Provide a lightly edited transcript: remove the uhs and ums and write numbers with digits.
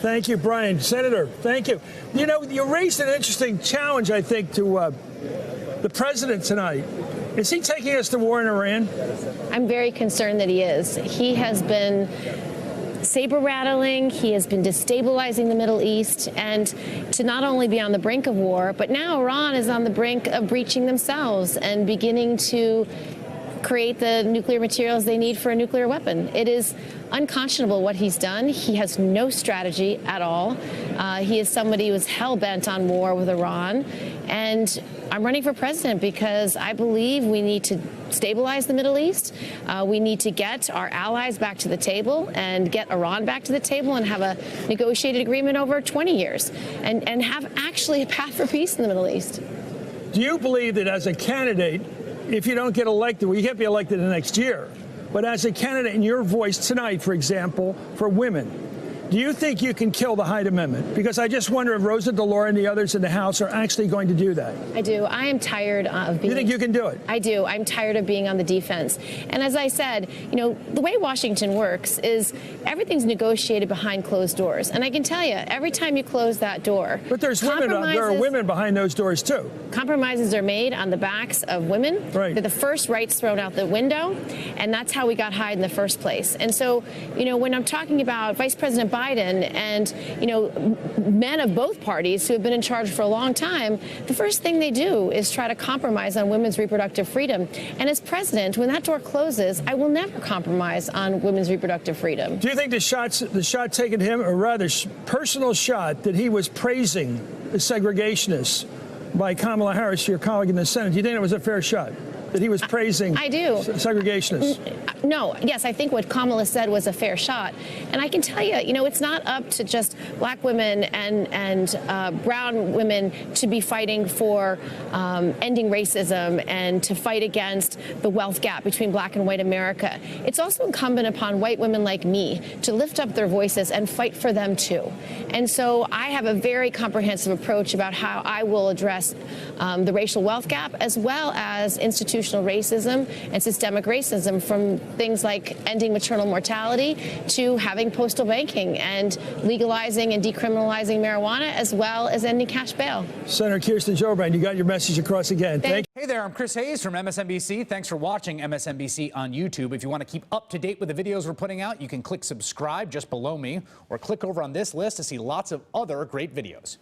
Thank you, Brian. Senator, thank you. You know, you raised an interesting challenge, I think, to the president tonight. Is he taking us to war in Iran? I'm very concerned that he is. He has been saber rattling, he has been destabilizing the Middle East, and to not only be on the brink of war, but now Iran is on the brink of breaching themselves and beginning to create the nuclear materials they need for a nuclear weapon. It is unconscionable what he's done. He has no strategy at all. He is somebody who is hell-bent on war with Iran. And I'm running for president because I believe we need to stabilize the Middle East. We need to get our allies back to the table and get Iran back to the table and have a negotiated agreement over 20 years and have actually a path for peace in the Middle East. Do you believe that as a candidate, if you don't get elected, well, you can't be elected the next year, but as a candidate in your voice tonight, for example, for women, do you think you can kill the Hyde Amendment? Because I just wonder if Rosa DeLauro and the others in the House are actually going to do that. I do. I am tired of being... You think you can do it? I do. I'm tired of being on the defense. And as I said, you know, the way Washington works is everything's negotiated behind closed doors. And I can tell you, every time you close that door... But there's women, there are women behind those doors, too. Compromises are made on the backs of women. Right. They're the first rights thrown out the window. And that's how we got Hyde in the first place. And so, you know, when I'm talking about Vice President Biden and, you know, men of both parties who have been in charge for a long time, the first thing they do is try to compromise on women's reproductive freedom. And as president, when that door closes, I will never compromise on women's reproductive freedom. Do you think the shot taken to him, or rather personal shot that he was praising the segregationists by Kamala Harris, your colleague in the Senate, do you think it was a fair shot? That he was praising segregationists? No. Yes, I think what Kamala said was a fair shot. And I can tell you, you know, it's not up to just black women and brown women to be fighting for ending racism and to fight against the wealth gap between black and white America. It's also incumbent upon white women like me to lift up their voices and fight for them, too. And so I have a very comprehensive approach about how I will address the racial wealth gap as well as institutional racism and systemic racism, from things like ending maternal mortality to having postal banking and legalizing and decriminalizing marijuana, as well as ending cash bail. Senator Kirsten Gillibrand, you got your message across again. Thank you. Hey there, I'm Chris Hayes from MSNBC. Thanks for watching MSNBC on YouTube. If you want to keep up to date with the videos we're putting out, you can click subscribe just below me or click over on this list to see lots of other great videos.